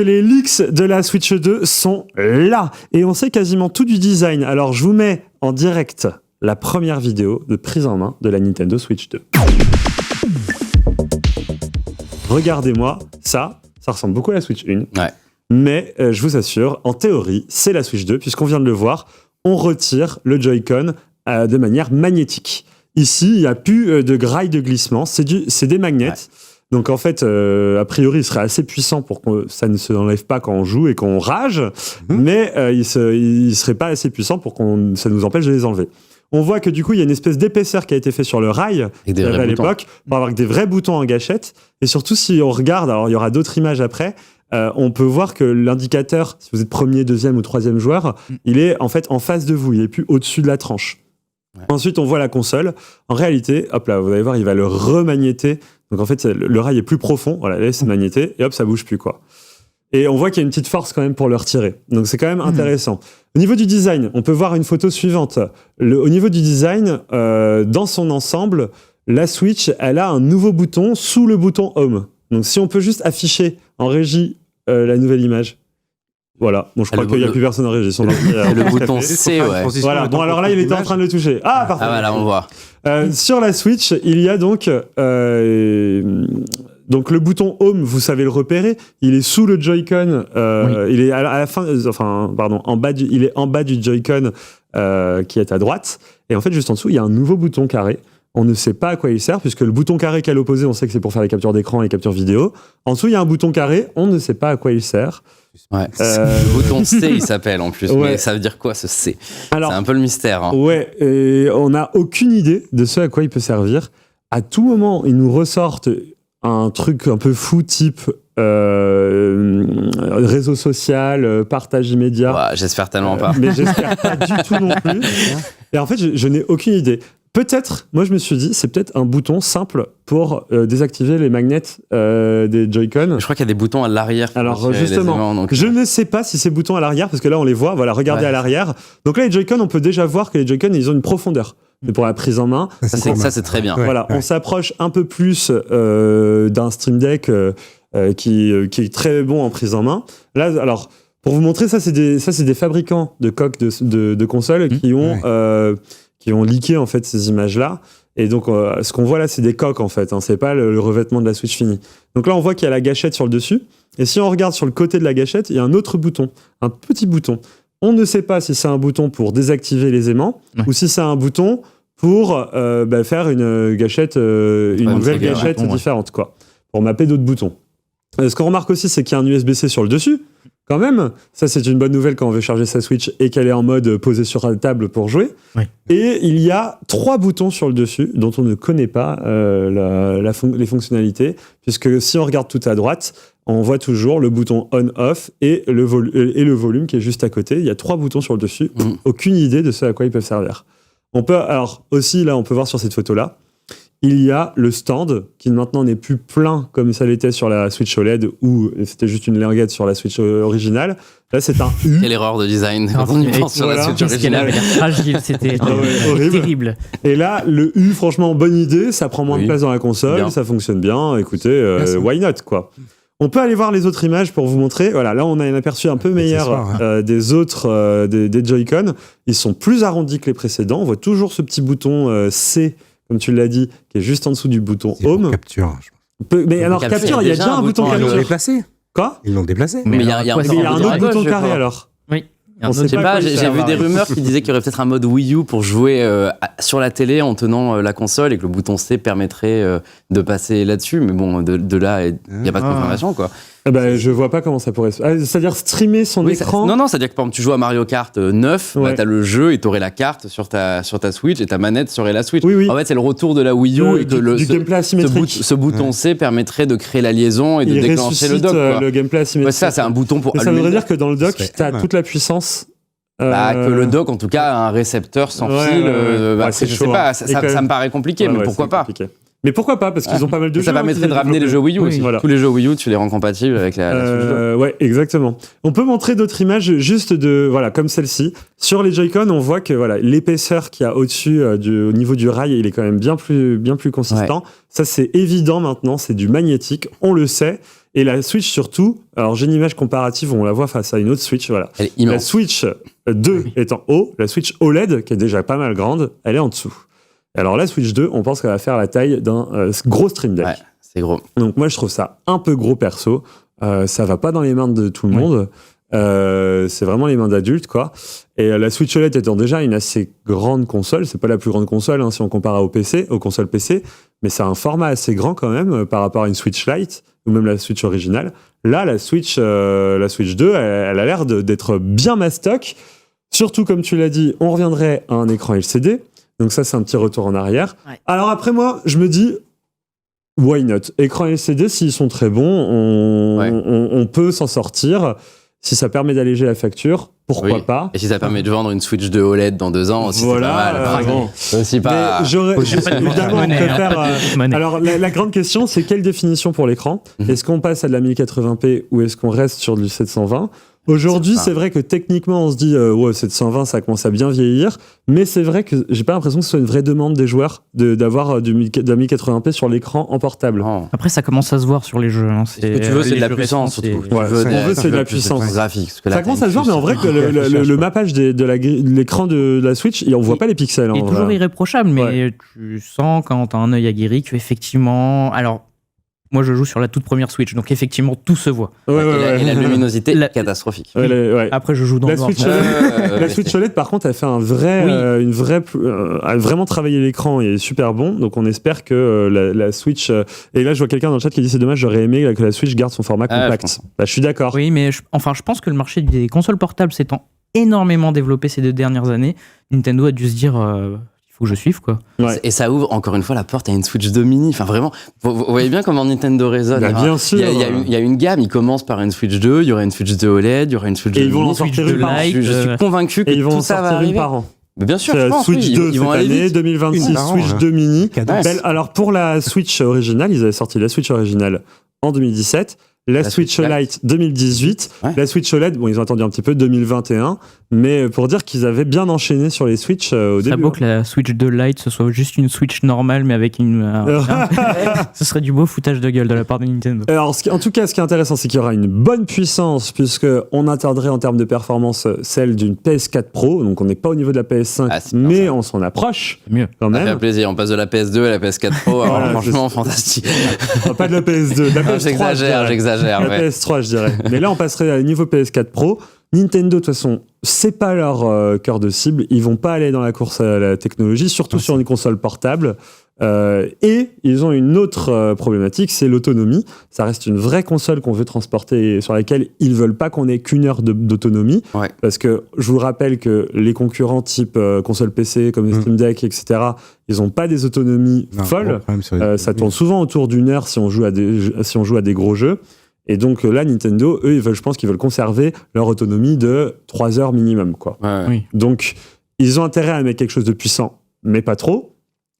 Les leaks de la Switch 2 sont là et on sait quasiment tout du design. Alors je vous mets en direct la première vidéo de prise en main de la Nintendo Switch 2. Regardez-moi, ça ressemble beaucoup à la Switch 1. Ouais. Mais je vous assure, en théorie, c'est la Switch 2 puisqu'on vient de le voir, on retire le Joy-Con de manière magnétique. Ici, il n'y a plus de graille de glissement, c'est des magnets. Ouais. Donc en fait, a priori, il serait assez puissant pour que ça ne se enlève pas quand on joue et qu'on rage, mais il serait pas assez puissant pour que ça nous empêche de les enlever. On voit que du coup, il y a une espèce d'épaisseur qui a été fait sur le rail à l'époque, pour avoir des vrais boutons en gâchette. Et surtout, si on regarde, alors il y aura d'autres images après, on peut voir que l'indicateur, si vous êtes premier, deuxième ou troisième joueur, il est en fait en face de vous, il est plus au-dessus de la tranche. Ouais. Ensuite, on voit la console. En réalité, hop là, vous allez voir, il va le remagnéter. Donc en fait, le rail est plus profond. Voilà, là, c'est magnété et hop, ça bouge plus quoi. Et on voit qu'il y a une petite force quand même pour le retirer. Donc c'est quand même intéressant. Au niveau du design, on peut voir une photo suivante. Au niveau du design, dans son ensemble, la Switch, elle a un nouveau bouton sous le bouton Home. Donc si on peut juste afficher en régie la nouvelle image. Voilà, bon, je crois qu'il n'y a plus personne en régie. Le bouton C, ouais. Voilà, bon, alors là, il était en train de le toucher. Ah, parfait. Ah, voilà, on voit. Sur la Switch, il y a donc le bouton Home, vous savez le repérer. Il est sous le Joy-Con. Il est à la fin, il est en bas du Joy-Con qui est à droite. Et en fait, juste en dessous, il y a un nouveau bouton carré. On ne sait pas à quoi il sert, puisque le bouton carré qui est à l'opposé, on sait que c'est pour faire les captures d'écran et les captures vidéo. En dessous, il y a un bouton carré, on ne sait pas à quoi il sert. Ouais. Le bouton C, il s'appelle en plus. Ouais. Mais ça veut dire quoi, ce C? Alors, c'est un peu le mystère. Hein. Ouais, et on n'a aucune idée de ce à quoi il peut servir. À tout moment, ils nous ressortent un truc un peu fou, type réseau social, partage immédiat. Ouais, j'espère tellement pas. Mais j'espère pas du tout non plus. Et en fait, je n'ai aucune idée. Peut-être, moi je me suis dit, c'est peut-être un bouton simple pour désactiver les magnets des Joy-Con. Je crois qu'il y a des boutons à l'arrière. Alors justement, aimants, donc... je ne sais pas si ces boutons à l'arrière, parce que là on les voit, voilà, regardez à l'arrière. Donc là les Joy-Con, on peut déjà voir que les Joy-Con, ils ont une profondeur. Mais pour la prise en main, ça c'est très bien. Voilà, on s'approche un peu plus d'un Stream Deck qui est très bon en prise en main. Là, alors, pour vous montrer, ça c'est des fabricants de coques de consoles qui ont leaké en fait ces images-là. Et donc, ce qu'on voit là, c'est des coques en fait. Hein, c'est pas le revêtement de la Switch fini. Donc là, on voit qu'il y a la gâchette sur le dessus. Et si on regarde sur le côté de la gâchette, il y a un autre bouton, un petit bouton. On ne sait pas si c'est un bouton pour désactiver les aimants ou si c'est un bouton pour faire une gâchette, une nouvelle gâchette différente, quoi, pour mapper d'autres boutons. Ce qu'on remarque aussi, c'est qu'il y a un USB-C sur le dessus. Quand même, ça c'est une bonne nouvelle quand on veut charger sa Switch et qu'elle est en mode posée sur la table pour jouer. Oui. Et il y a 3 boutons sur le dessus dont on ne connaît pas les fonctionnalités, puisque si on regarde tout à droite, on voit toujours le bouton on-off et le volume qui est juste à côté. Il y a 3 boutons sur le dessus. Aucune idée de ce à quoi ils peuvent servir. On peut, alors aussi, là, on peut voir sur cette photo-là, il y a le stand qui maintenant n'est plus plein comme ça l'était sur la Switch OLED où c'était juste une linguette sur la Switch originale. Là, c'est un U. Quelle erreur de design quand on y pense sur la Switch originale. Fragile, c'était terrible. Et là, le U, franchement, bonne idée. Ça prend moins de place dans la console, ça fonctionne bien. Écoutez, why not, quoi. On peut aller voir les autres images pour vous montrer. Voilà, là, on a un aperçu un peu meilleur des autres des Joy-Con. Ils sont plus arrondis que les précédents. On voit toujours ce petit bouton C, comme tu l'as dit, qui est juste en dessous du bouton Home. Capture. Mais alors, capture, il y a déjà un bouton capture. Ils l'ont déplacé. Quoi ? Ils l'ont déplacé. Mais il y a un autre bouton carré alors. Oui. Je sais pas, j'ai vu des rumeurs qui disaient qu'il y aurait peut-être un mode Wii U pour jouer sur la télé en tenant la console et que le bouton C permettrait de passer là-dessus. Mais bon, de là, il n'y a pas de confirmation, quoi. Je vois pas comment ça pourrait se... c'est-à-dire streamer son écran. Non, c'est-à-dire que par exemple, tu joues à Mario Kart 9, t'as le jeu et t'aurais la carte sur ta Switch et ta manette serait la Switch. Oui. En fait, c'est le retour de la Wii U et que du gameplay asymétrique. Ce bouton C permettrait de créer la liaison et de déclencher le dock. Le gameplay asymétrique. Ça, c'est un bouton pour. Mais ça voudrait dire que dans le dock, t'as toute la puissance. Que le dock, en tout cas, a un récepteur sans fil. Je sais pas, ça me paraît compliqué, mais pourquoi pas ? Mais pourquoi pas ? Parce qu'ils ont pas mal de jeux. Ça permettrait de ramener les jeux Wii U aussi. Voilà. Tous les jeux Wii U, tu les rends compatibles avec la Switch 2. Ouais, exactement. On peut montrer d'autres images juste comme celle-ci. Sur les Joy-Con, on voit que l'épaisseur qu'il y a au-dessus, au niveau du rail, il est quand même bien plus consistant. Ouais. Ça, c'est évident maintenant, c'est du magnétique, on le sait. Et la Switch surtout, alors j'ai une image comparative où on la voit face à une autre Switch, voilà. Elle est immense. La Switch 2 est en haut, la Switch OLED, qui est déjà pas mal grande, elle est en dessous. Alors la Switch 2, on pense qu'elle va faire la taille d'un gros Stream Deck. Ouais, c'est gros. Donc moi je trouve ça un peu gros perso, ça va pas dans les mains de tout le monde. C'est vraiment les mains d'adultes, quoi. Et la Switch OLED étant déjà une assez grande console, c'est pas la plus grande console hein, si on compare aux consoles PC, mais c'est un format assez grand quand même par rapport à une Switch Lite ou même la Switch originale. Là, la Switch 2, elle a l'air d'être bien mastoc. Surtout, comme tu l'as dit, on reviendrait à un écran LCD. Donc ça, c'est un petit retour en arrière. Ouais. Alors après, moi, je me dis, why not ? Écran LCD, s'ils sont très bons, on peut s'en sortir. Si ça permet d'alléger la facture, pourquoi pas ? Et si ça permet de vendre une Switch 2 OLED dans 2 ans, aussi, voilà, c'est pas mal. Bon. C'est aussi pas... Évidemment, on peut faire... Alors, la grande question, c'est quelle définition pour l'écran ? Est-ce qu'on passe à de la 1080p ou est-ce qu'on reste sur du 720 ? Aujourd'hui, c'est vrai que techniquement, on se dit ouais, 720, ça commence à bien vieillir, mais c'est vrai que j'ai pas l'impression que ce soit une vraie demande des joueurs d'avoir de la 1080p sur l'écran en portable. Oh. Après, ça commence à se voir sur les jeux. Hein. Ce que tu veux, c'est de la puissance, surtout. Ce qu'on veut, c'est de la puissance graphique. Ça commence à se voir, mais en vrai, que le mappage de l'écran de la Switch, on voit pas les pixels. Il est toujours irréprochable, mais tu sens quand t'as un œil aguerri qu'effectivement... Alors, moi, je joue sur la toute première Switch, donc effectivement, tout se voit. Et la luminosité catastrophique. Après, je joue dans le noir. La Switch OLED, par contre, elle fait a vraiment travaillé l'écran et est super bon. Donc, on espère que la Switch... et là, je vois quelqu'un dans le chat qui dit c'est dommage, j'aurais aimé que la Switch garde son format compact. Je suis d'accord. Oui, mais je pense que le marché des consoles portables s'étant énormément développé ces 2 dernières années, Nintendo a dû se dire... faut que je suive, quoi. Ouais. Et ça ouvre encore une fois la porte à une Switch 2 mini. Enfin, vraiment, vous voyez bien comment Nintendo raisonne. Bah, bien sûr. Il y a une gamme. Ils commencent par une Switch 2, il y aura une Switch 2 OLED, il y aura une Switch 2 mini. Et ils vont en sortir une par an. Je suis convaincu que tout ça va arriver. Par an. Mais bien sûr, je pense, Switch 2 cette année, 2026, Switch 2 mini. Alors, pour la Switch originale, ils avaient sorti la Switch originale en 2017. La Switch Lite 2018, la Switch OLED, bon, ils ont attendu un petit peu 2021, mais pour dire qu'ils avaient bien enchaîné sur les Switch au début. C'est beau que la Switch 2 Lite ce soit juste une Switch normale, mais avec ce serait du beau foutage de gueule de la part de Nintendo. Alors, en tout cas, ce qui est intéressant, c'est qu'il y aura une bonne puissance, puisqu'on atteindrait en termes de performance celle d'une PS4 Pro, donc on n'est pas au niveau de la PS5, mais on s'en approche. C'est mieux. Quand même. Ça fait plaisir, on passe de la PS2 à la PS4 Pro, alors franchement, fantastique. Pas de la PS2, de la PS3. J'exagère. La PS3, je dirais. Mais là, on passerait à niveau PS4 Pro. Nintendo, de toute façon, c'est pas leur cœur de cible. Ils vont pas aller dans la course à la technologie, surtout sur une console portable. Et ils ont une autre problématique, c'est l'autonomie. Ça reste une vraie console qu'on veut transporter, sur laquelle ils veulent pas qu'on ait qu'une heure d'autonomie. Ouais. Parce que je vous rappelle que les concurrents type console PC, comme les Stream Deck, etc., ils ont pas des autonomies folles. Ça tourne souvent autour d'une heure si on joue à des gros jeux. Et donc là, Nintendo, eux, je pense qu'ils veulent conserver leur autonomie de 3 heures minimum, quoi. Oui. Donc, ils ont intérêt à mettre quelque chose de puissant, mais pas trop.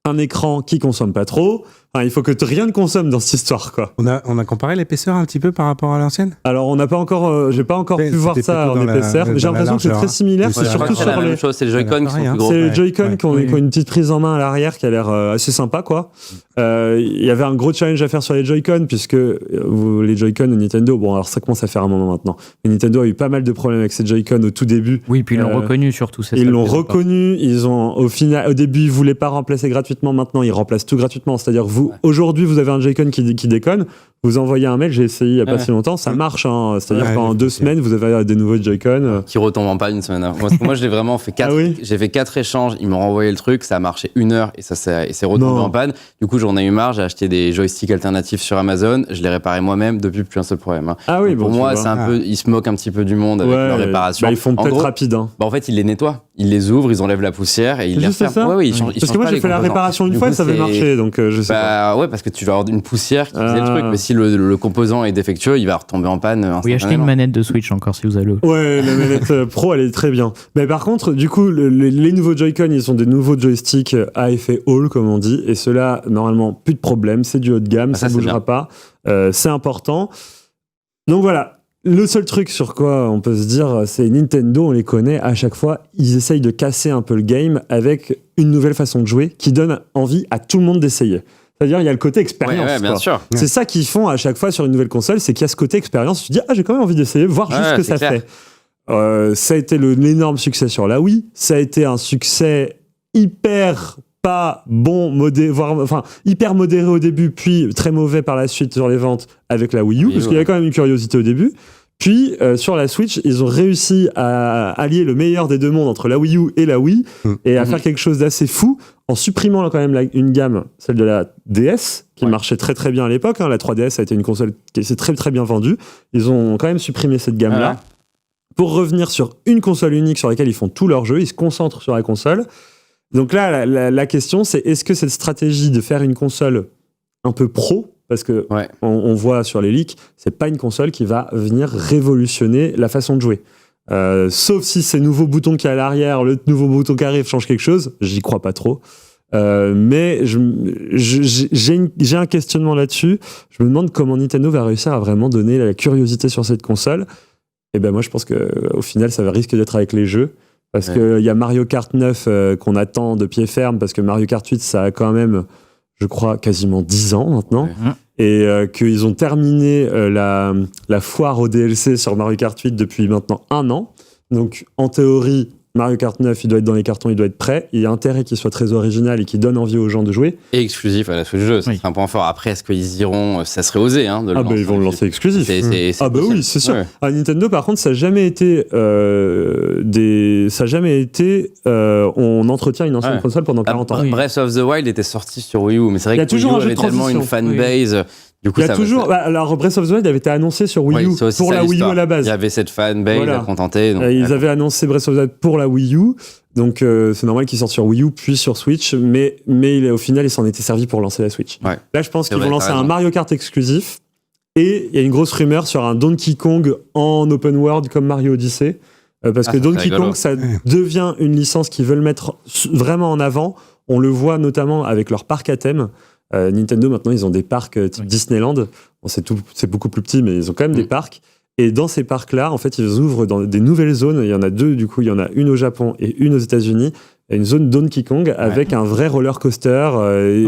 Un écran qui consomme pas trop. Enfin, il faut que rien ne consomme dans cette histoire, quoi. On a comparé l'épaisseur un petit peu par rapport à l'ancienne. Alors, on n'a pas encore, j'ai pas encore pu voir ça en épaisseur. J'ai l'impression que c'est très similaire. C'est surtout sur la même chose. C'est les Joy-Con qui sont plus gros. C'est les Joy-Con qui ont une petite prise en main à l'arrière qui a l'air assez sympa, quoi. Il y avait un gros challenge à faire sur les Joy-Con puisque les Joy-Con de Nintendo, bon, alors ça commence à faire un moment maintenant. Mais Nintendo a eu pas mal de problèmes avec ses Joy-Con au tout début. Oui, puis ils l'ont reconnu surtout. Ils l'ont reconnu. Ils ont, au début, ils voulaient pas remplacer gratuitement. Maintenant, ils remplacent tout gratuitement. C'est-à-dire, aujourd'hui, vous avez un Joy-Con qui déconne, vous envoyez un mail, j'ai essayé il n'y a pas si longtemps, ça marche, hein. C'est-à-dire qu'en 2 semaines, vous avez des nouveaux Joy-Con. Qui retombent en panne une semaine avant. Moi, je l'ai vraiment fait 4, j'ai fait 4 échanges, ils m'ont renvoyé le truc, ça a marché 1 heure et c'est retombé en panne. Du coup, j'en ai eu marre, j'ai acheté des joysticks alternatifs sur Amazon, je les réparé moi-même, depuis plus un seul problème. Hein. Ah oui, pour moi, c'est un peu, ils se moquent un petit peu du monde avec leur réparation. Bah, ils font peut-être rapide. Hein. En fait, ils les nettoient, ils les ouvrent, ils enlèvent la poussière et ils les referment. Parce que moi, j'ai fait la réparation une fois et ça avait marché, donc je sais pas. Ouais, parce que tu vas avoir une poussière qui faisait le truc, mais si le composant est défectueux, il va retomber en panne. Oui, achetez une manette de Switch encore si vous avez. Ouais, la manette Pro, elle est très bien. Mais par contre, du coup, les nouveaux Joy-Con, ils sont des nouveaux joysticks à effet Hall, comme on dit, et ceux-là, normalement, plus de problème, c'est du haut de gamme, ça bougera pas, c'est important. Donc voilà. Le seul truc sur quoi on peut se dire, c'est Nintendo, on les connaît, à chaque fois, ils essayent de casser un peu le game avec une nouvelle façon de jouer qui donne envie à tout le monde d'essayer. C'est-à-dire, il y a le côté expérience. Ouais, bien quoi. sûr. C'est ça qu'ils font à chaque fois sur une nouvelle console, c'est qu'il y a ce côté expérience. Tu te dis, j'ai quand même envie d'essayer, voir juste ce que ça clair. fait. Ça a été l'énorme succès sur la Wii. Ça a été un succès hyper pas bon, hyper modéré au début, puis très mauvais par la suite sur les ventes avec la Wii U, parce qu'il y avait quand même une curiosité au début. Puis, sur la Switch, ils ont réussi à allier le meilleur des deux mondes entre la Wii U et la Wii, et à faire quelque chose d'assez fou, en supprimant quand même une gamme, celle de la DS, qui marchait très très bien à l'époque. La 3DS a été une console qui s'est très très bien vendue. Ils ont quand même supprimé cette gamme-là, pour revenir sur une console unique sur laquelle ils font tous leurs jeux, ils se concentrent sur la console. Donc là, la question, c'est est-ce que cette stratégie de faire une console un peu pro, parce que on voit sur les leaks, c'est pas une console qui va venir révolutionner la façon de jouer. Sauf si ces nouveaux boutons qu'il y a à l'arrière, le nouveau bouton qui arrive change quelque chose, j'y crois pas trop. Mais j'ai un questionnement là-dessus. Je me demande comment Nintendo va réussir à vraiment donner la curiosité sur cette console. Et ben moi, je pense qu'au final, ça risque d'être avec les jeux. Parce qu'il y a Mario Kart 9 qu'on attend de pied ferme, parce que Mario Kart 8, ça a quand même, je crois, quasiment 10 ans maintenant. Et qu'ils ont terminé la foire au DLC sur Mario Kart 8 depuis maintenant 1 an. Donc, en théorie, Mario Kart 9, il doit être dans les cartons, il doit être prêt. Il y a intérêt qu'il soit très original et qu'il donne envie aux gens de jouer. Et exclusif à la Switch 2, c'est un point fort. Après, est-ce qu'ils iront, ça serait osé de le lancer. Ils vont le lancer exclusif. Oui, c'est sûr. Ouais. Nintendo, par contre, ça n'a jamais été on entretient une ancienne console pendant 40 ans. Breath of the Wild était sorti sur Wii U, mais c'est vrai que Wii U avait tellement une fanbase. Du coup, alors Breath of the Wild avait été annoncé sur Wii U pour la Wii U à la base. Il y avait cette fanbase à contenter. Donc, ils avaient annoncé Breath of the Wild pour la Wii U, donc c'est normal qu'il sorte sur Wii U puis sur Switch, mais au final, il s'en était servi pour lancer la Switch. Ouais. Là, je pense qu'ils vont lancer un Mario Kart exclusif, et il y a une grosse rumeur sur un Donkey Kong en open world comme Mario Odyssey, parce que Donkey Kong, ça devient une licence qu'ils veulent mettre vraiment en avant. On le voit notamment avec leur parc à thème. Nintendo, maintenant, ils ont des parcs type Disneyland. Bon, c'est beaucoup plus petit, mais ils ont quand même des parcs. Et dans ces parcs-là, en fait, ils ouvrent dans des nouvelles zones. Il y en a 2, du coup. Il y en a une au Japon et une aux États-Unis. Il y a une zone Donkey Kong avec un vrai roller coaster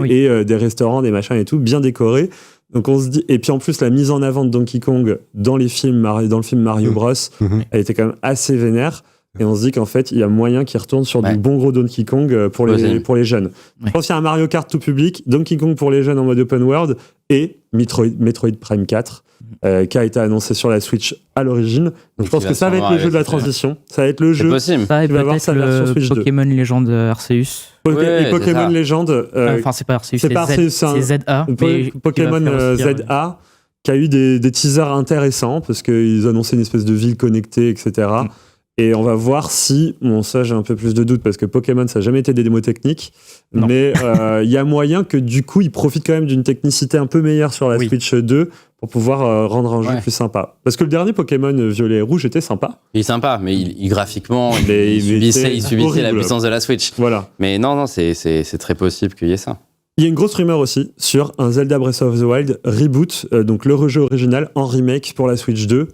et des restaurants, des machins et tout, bien décorés. Donc on se dit, et puis en plus, la mise en avant de Donkey Kong dans le film Mario Bros, elle était quand même assez vénère. Et on se dit qu'en fait, il y a moyen qu'ils retournent sur du bon gros Donkey Kong pour les jeunes. Je pense qu'il y a un Mario Kart tout public, Donkey Kong pour les jeunes en mode open world, et Metroid Prime 4, qui a été annoncé sur la Switch à l'origine. Donc je pense que ça va être le jeu de la transition. Ça va être le jeu. Ça va être peut-être le Pokémon Legend Arceus. Et Pokémon Legend. Enfin, c'est pas Arceus, c'est ZA. Pokémon ZA, qui a eu des teasers intéressants, parce qu'ils annonçaient une espèce de ville connectée, etc. Et on va voir si, ça j'ai un peu plus de doutes, parce que Pokémon ça n'a jamais été des démos techniques, mais il y a moyen que du coup ils profitent quand même d'une technicité un peu meilleure sur la Switch 2 pour pouvoir rendre un jeu plus sympa. Parce que le dernier Pokémon violet et rouge était sympa. Il est sympa, mais graphiquement, il subissait la puissance de la Switch. Voilà. Mais non, c'est très possible qu'il y ait ça. Il y a une grosse rumeur aussi sur un Zelda Breath of the Wild reboot, donc le jeu original en remake pour la Switch 2.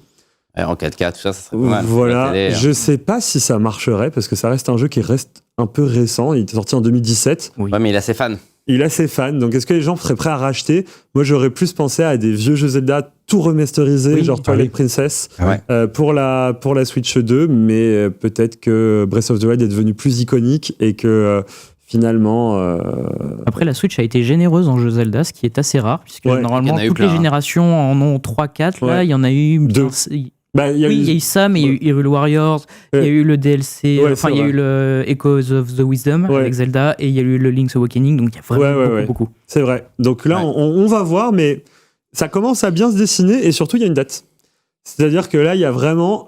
En 4K, tout ça serait pas mal. Voilà, je sais pas si ça marcherait, parce que ça reste un jeu qui reste un peu récent. Il était sorti en 2017. Ouais, mais il a ses fans. Il a ses fans, donc est-ce que les gens seraient prêts à racheter ? Moi, j'aurais plus pensé à des vieux jeux Zelda tout remasterisés, genre Twilight Princess, pour la Switch 2, mais peut-être que Breath of the Wild est devenu plus iconique et que... finalement... Après, la Switch a été généreuse en jeux Zelda, ce qui est assez rare, puisque normalement, toutes les générations en ont 3-4. Là, il y en a eu... il y a eu ça, mais il y a eu Hyrule Warriors, il y a eu le DLC, il y a eu le Echoes of the Wisdom avec Zelda, et il y a eu le Link's Awakening, donc il y a vraiment beaucoup. C'est vrai. Donc là, on va voir, mais ça commence à bien se dessiner, et surtout, il y a une date. C'est-à-dire que là, il y a vraiment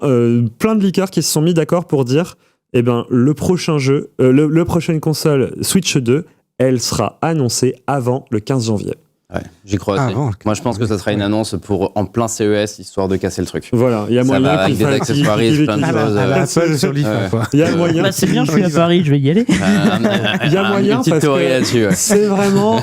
plein de leakers qui se sont mis d'accord pour dire... Eh ben, le prochain jeu, le prochaine console Switch 2, elle sera annoncée avant le 15 janvier. Ouais, j'y crois aussi. Moi, je pense que ça sera une annonce en plein CES, histoire de casser le truc. Voilà, il y a moyen avec des accessoires, plein de choses. Apple sur l'IFA, il y a moyen. C'est bien, je suis à Paris, je vais y aller. Il y a moyen parce que c'est vraiment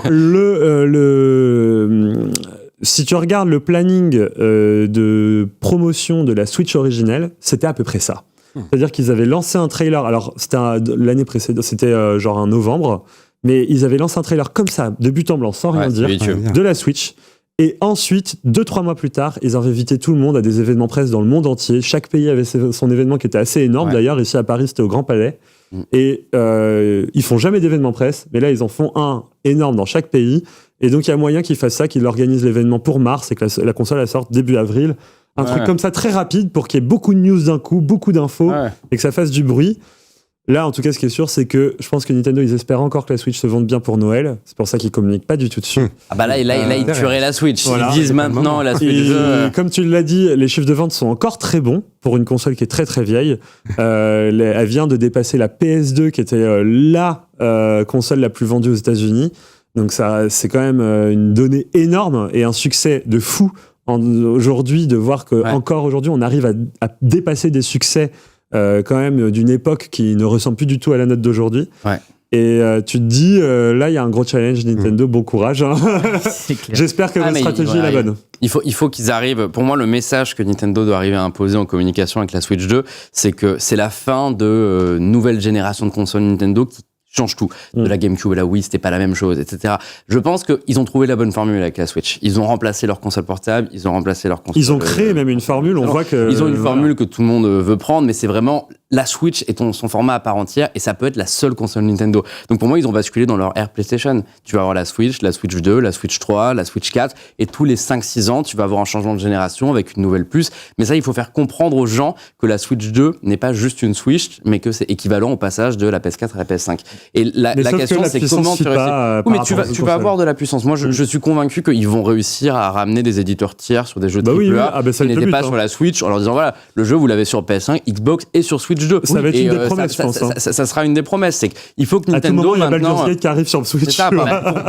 si tu regardes le planning de promotion de la Switch originelle, c'était à peu près ça. C'est-à-dire qu'ils avaient lancé un trailer, alors c'était l'année précédente, c'était genre en novembre, mais ils avaient lancé un trailer comme ça, de but en blanc, sans rien dire, de la Switch. Et ensuite, 2-3 mois plus tard, ils avaient invité tout le monde à des événements presse dans le monde entier. Chaque pays avait son événement qui était assez énorme. D'ailleurs, ici à Paris, c'était au Grand Palais. Et ils font jamais d'événements presse, mais là, ils en font un énorme dans chaque pays. Et donc, il y a moyen qu'ils fassent ça, qu'ils organisent l'événement pour mars et que la console elle sorte début avril. Un truc comme ça, très rapide, pour qu'il y ait beaucoup de news d'un coup, beaucoup d'infos, et que ça fasse du bruit. Là, en tout cas, ce qui est sûr, c'est que je pense que Nintendo, ils espèrent encore que la Switch se vende bien pour Noël. C'est pour ça qu'ils communiquent pas du tout dessus. Ah bah là ils tueraient la Switch. Voilà. Ils disent maintenant la Switch. Comme tu l'as dit, les chiffres de vente sont encore très bons pour une console qui est très très vieille. Elle vient de dépasser la PS2, qui était la console la plus vendue aux États-Unis. Donc ça, c'est quand même une donnée énorme et un succès de fou aujourd'hui, de voir que encore aujourd'hui, on arrive à dépasser des succès quand même d'une époque qui ne ressemble plus du tout à la nôtre d'aujourd'hui. Et tu te dis, là, il y a un gros challenge Nintendo, bon courage. Hein. J'espère que votre stratégie est la bonne. Il faut qu'ils arrivent. Pour moi, le message que Nintendo doit arriver à imposer en communication avec la Switch 2, c'est que c'est la fin de nouvelle génération de consoles Nintendo qui change tout. De la GameCube à la Wii, c'était pas la même chose, etc. Je pense qu'ils ont trouvé la bonne formule avec la Switch. Ils ont remplacé leur console portable, ils ont remplacé leur console... Ils ont créé même une formule, on voit que... Ils ont une formule que tout le monde veut prendre, mais c'est vraiment... La Switch est son format à part entière et ça peut être la seule console Nintendo. Donc pour moi, ils ont basculé dans leur ère PlayStation. Tu vas avoir la Switch 2, la Switch 3, la Switch 4 et tous les 5-6 ans, tu vas avoir un changement de génération avec une nouvelle puce. Mais ça, il faut faire comprendre aux gens que la Switch 2 n'est pas juste une Switch, mais que c'est équivalent au passage de la PS4 à la PS5. Et la question, c'est comment tu réussis. Oui, mais tu vas avoir de la puissance. Moi, je suis convaincu qu'ils vont réussir à ramener des éditeurs tiers sur des jeux AAA qui n'étaient pas sur la Switch en leur disant voilà, le jeu, vous l'avez sur PS5, Xbox et sur Switch 2. Ça va être une des promesses, je pense. Ça sera une des promesses. C'est qu'il faut que Nintendo. À tout moment, il y a maintenant. Baldur's Gate qui arrive sur Switch. Ça,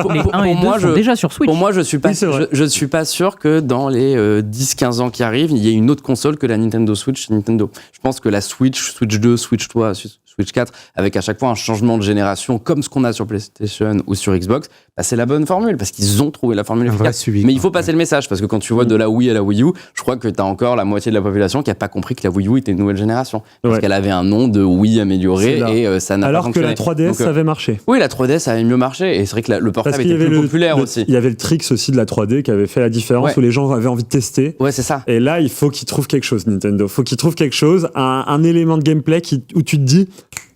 pour moi, déjà sur Switch. Pour moi, je suis pas sûr que dans les 10-15 ans qui arrivent, il y ait une autre console que la Nintendo Switch chez Nintendo. Je pense que la Switch 2, Switch 3, Switch 4, avec à chaque fois un changement de génération, comme ce qu'on a sur PlayStation ou sur Xbox, bah c'est la bonne formule, parce qu'ils ont trouvé la formule efficace. Mais il faut passer le message, parce que quand tu vois de la Wii à la Wii U, je crois que tu as encore la moitié de la population qui n'a pas compris que la Wii U était une nouvelle génération. Parce qu'elle avait un nom de Wii amélioré, et ça n'a pas fonctionné. Alors que la 3DS, ça avait marché. Oui, la 3DS avait mieux marché, et c'est vrai que le portable était plus populaire aussi. Il y avait le Trix aussi de la 3D qui avait fait la différence, où les gens avaient envie de tester. Ouais, c'est ça. Et là, il faut qu'ils trouvent quelque chose, Nintendo. Il faut qu'ils trouvent quelque chose, un élément de gameplay où tu te dis...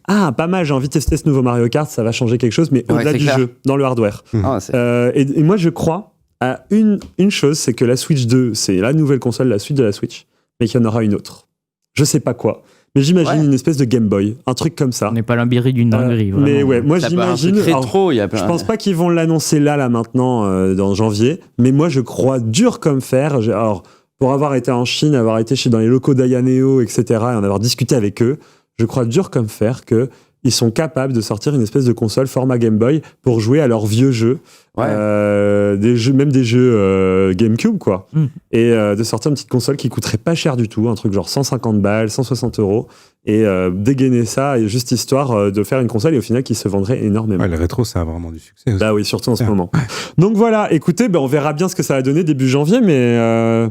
Ah, pas mal, j'ai envie de tester ce nouveau Mario Kart, ça va changer quelque chose, mais au-delà du jeu, dans le hardware. Et moi, je crois à une chose, c'est que la Switch 2, c'est la nouvelle console, la suite de la Switch, mais qu'il y en aura une autre. Je sais pas quoi. Mais j'imagine une espèce de Game Boy, un truc comme ça. On n'est pas l'ambiri d'une dinguerie. Mais ouais, moi j'imagine. Je pense pas qu'ils vont l'annoncer là maintenant, dans janvier, mais moi je crois dur comme fer. Alors, pour avoir été en Chine, avoir été dans les locaux d'Ayaneo, etc., et en avoir discuté avec eux, je crois dur comme fer qu'ils sont capables de sortir une espèce de console format Game Boy pour jouer à leurs vieux jeux, même des jeux GameCube, quoi. Et de sortir une petite console qui coûterait pas cher du tout, un truc genre 150 balles, 160 €, et dégainer ça, et juste histoire de faire une console, et au final qui se vendrait énormément. Ouais, le rétro, ça a vraiment du succès aussi. Bah oui, surtout en ce moment. Donc voilà, écoutez, on verra bien ce que ça va donner début janvier, mais...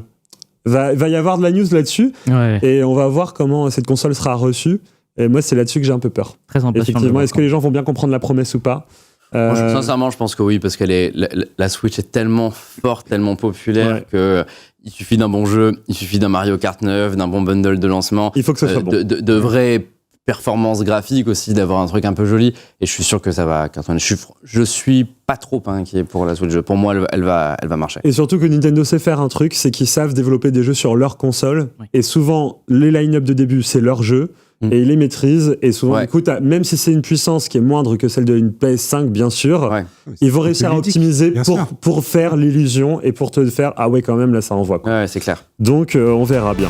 va y avoir de la news là-dessus, et on va voir comment cette console sera reçue. Et moi, c'est là-dessus que j'ai un peu peur. Très impatient. Effectivement, est-ce que les gens vont bien comprendre la promesse ou pas? Moi, sincèrement, je pense que oui, parce que la Switch est tellement forte, tellement populaire que il suffit d'un bon jeu, il suffit d'un Mario Kart 9, d'un bon bundle de lancement. Il faut que ce soit bon. De vraies performances graphiques aussi, d'avoir un truc un peu joli. Et je suis sûr que ça va cartonner. Je suis pas trop inquiet pour la Switch. Pour moi, elle va marcher. Et surtout que Nintendo sait faire un truc, c'est qu'ils savent développer des jeux sur leur console. Et souvent, les line-up de début, c'est leur jeu. Et ils les maîtrisent. Et souvent, du coup, même si c'est une puissance qui est moindre que celle d'une PS5, bien sûr, ils vont réussir à optimiser pour faire l'illusion et pour te faire « Ah ouais, quand même, là, ça envoie. » Ouais, c'est clair. Donc, on verra bien.